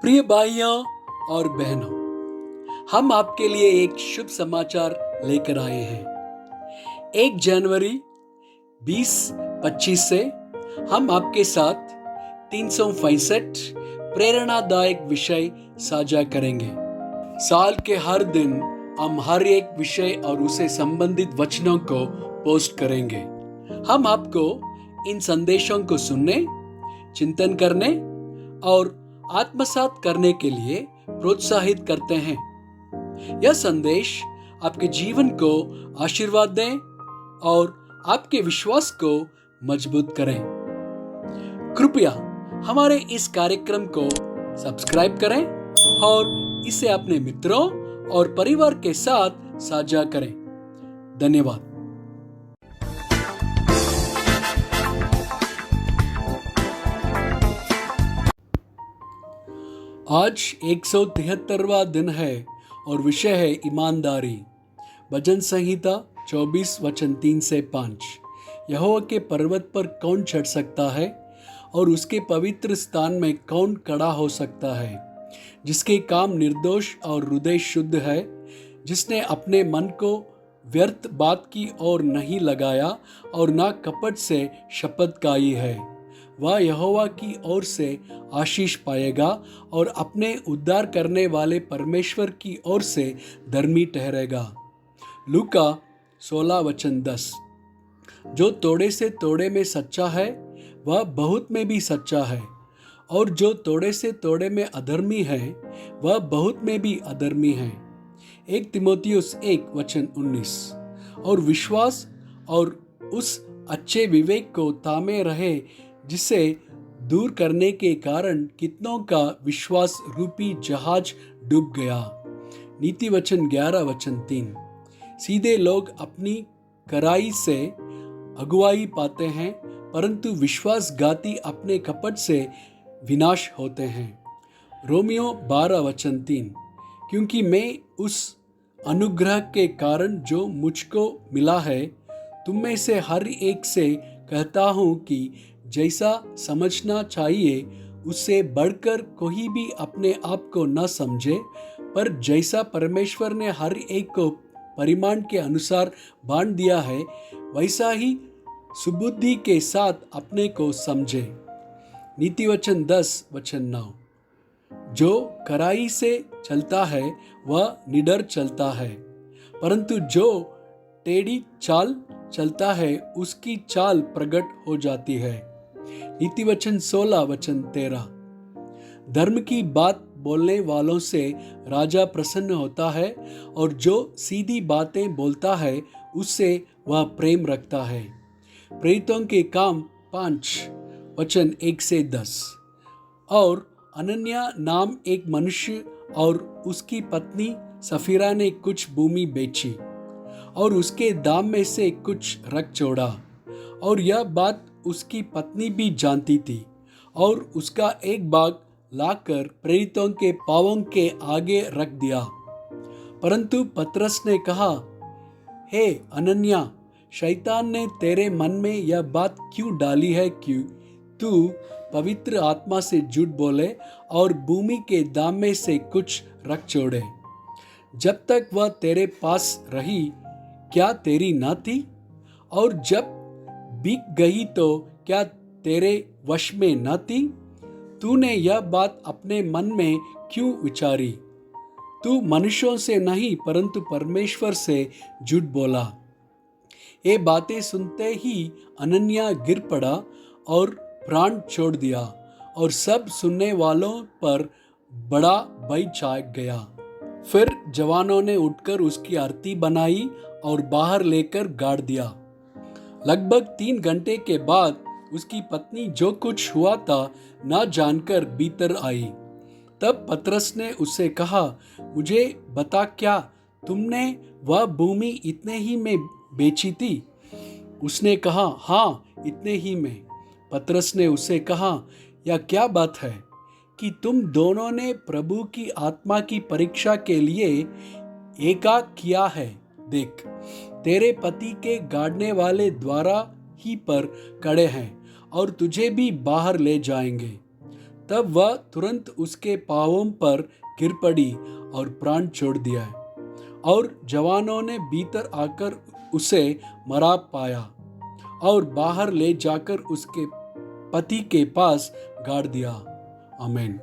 प्रिय भाइयों और बहनों, हम आपके लिए एक शुभ समाचार लेकर आए हैं। 1 जनवरी 2025 से हम आपके साथ 365 प्रेरणादायक विषय साझा करेंगे। साल के हर दिन हम हर एक विषय और उसे संबंधित वचनों को पोस्ट करेंगे। हम आपको इन संदेशों को सुनने, चिंतन करने और आत्मसात करने के लिए प्रोत्साहित करते हैं। यह संदेश आपके जीवन को आशीर्वाद दें और आपके विश्वास को मजबूत करें। कृपया हमारे इस कार्यक्रम को सब्सक्राइब करें और इसे अपने मित्रों और परिवार के साथ साझा करें। धन्यवाद। आज 173वां दिन है और विषय है ईमानदारी। भजन संहिता 24 वचन 3 से 5। यहोवा के पर्वत पर कौन चढ़ सकता है और उसके पवित्र स्थान में कौन खड़ा हो सकता है? जिसके काम निर्दोष और हृदय शुद्ध है, जिसने अपने मन को व्यर्थ बात की ओर नहीं लगाया और ना कपट से शपथ खाई है, वह यहोवा की ओर से आशीष पाएगा और अपने उद्धार करने वाले परमेश्वर की ओर से धर्मी ठहरेगा। लूका 16 वचन 10। जो थोड़े से थोड़े में सच्चा है, वह बहुत में भी सच्चा है, और जो थोड़े से थोड़े में अधर्मी है, वह बहुत में भी अधर्मी है। 1 तीमुथियुस 1 वचन 19। और विश्वास और उस अच्छे विवेक को थामे रहे जिसे दूर करने के कारण कितनों का विश्वास रूपी जहाज डूब गया। नीति वचन 11 वचन 3। सीधे लोग अपनी कराई से अगुवाई पाते हैं, परंतु विश्वासघाती अपने कपट से विनाश होते हैं। रोमियो 12 वचन 3। क्योंकि मैं उस अनुग्रह के कारण जो मुझको मिला है, तुम में से हर एक से कहता हूँ कि जैसा समझना चाहिए उससे बढ़कर कोई भी अपने आप को न समझे, पर जैसा परमेश्वर ने हर एक को परिमाण के अनुसार बांट दिया है, वैसा ही सुबुद्धि के साथ अपने को समझे। नीति वचन 10 वचन 9। जो कराई से चलता है वह निडर चलता है, परंतु जो टेढ़ी चाल चलता है उसकी चाल प्रकट हो जाती है। नीति वचन 16 वचन 13। धर्म की बात बोलने वालों से राजा प्रसन्न होता है, और जो सीधी बातें बोलता है उससे वह प्रेम रखता है। प्रेरितों के काम 5 वचन 1 से 10। और अनन्या नाम एक मनुष्य और उसकी पत्नी सफीरा ने कुछ भूमि बेची और उसके दाम में से कुछ रख छोड़ा, और यह बात उसकी पत्नी भी जानती थी, और उसका एक भाग लाकर प्रेरितों के पांवों के आगे रख दिया। परंतु पतरस ने कहा, हे अनन्या, शैतान ने तेरे मन में यह बात क्यों डाली है कि तू पवित्र आत्मा से झूठ बोले और भूमि के दाम में से कुछ रख छोड़े? जब तक वह तेरे पास रही, क्या तेरी न थी? और जब बिक गई तो क्या तेरे वश में न थी? तूने यह बात अपने मन में क्यों विचारी? तू मनुष्यों से नहीं परंतु परमेश्वर से झूठ बोला। ये बातें सुनते ही अनन्या गिर पड़ा और प्राण छोड़ दिया, और सब सुनने वालों पर बड़ा भय छा गया। फिर जवानों ने उठकर उसकी आरती बनाई और बाहर लेकर गाड़ दिया। लगभग 3 घंटे के बाद उसकी पत्नी जो कुछ हुआ था ना जानकर भीतर आई। तब पतरस ने उससे कहा, मुझे बता, क्या तुमने वह भूमि इतने ही में बेची थी? उसने कहा, हाँ, इतने ही में। पतरस ने उससे कहा, यह क्या बात है कि तुम दोनों ने प्रभु की आत्मा की परीक्षा के लिए एकाक किया है? देख, तेरे पति के गाड़ने वाले द्वारा ही पर खड़े हैं और तुझे भी बाहर ले जाएंगे। तब वह तुरंत उसके पांवों पर गिर पड़ी और प्राण छोड़ दिया। और जवानों ने भीतर आकर उसे मरा पाया और बाहर ले जाकर उसके पति के पास गाड़ दिया। आमीन।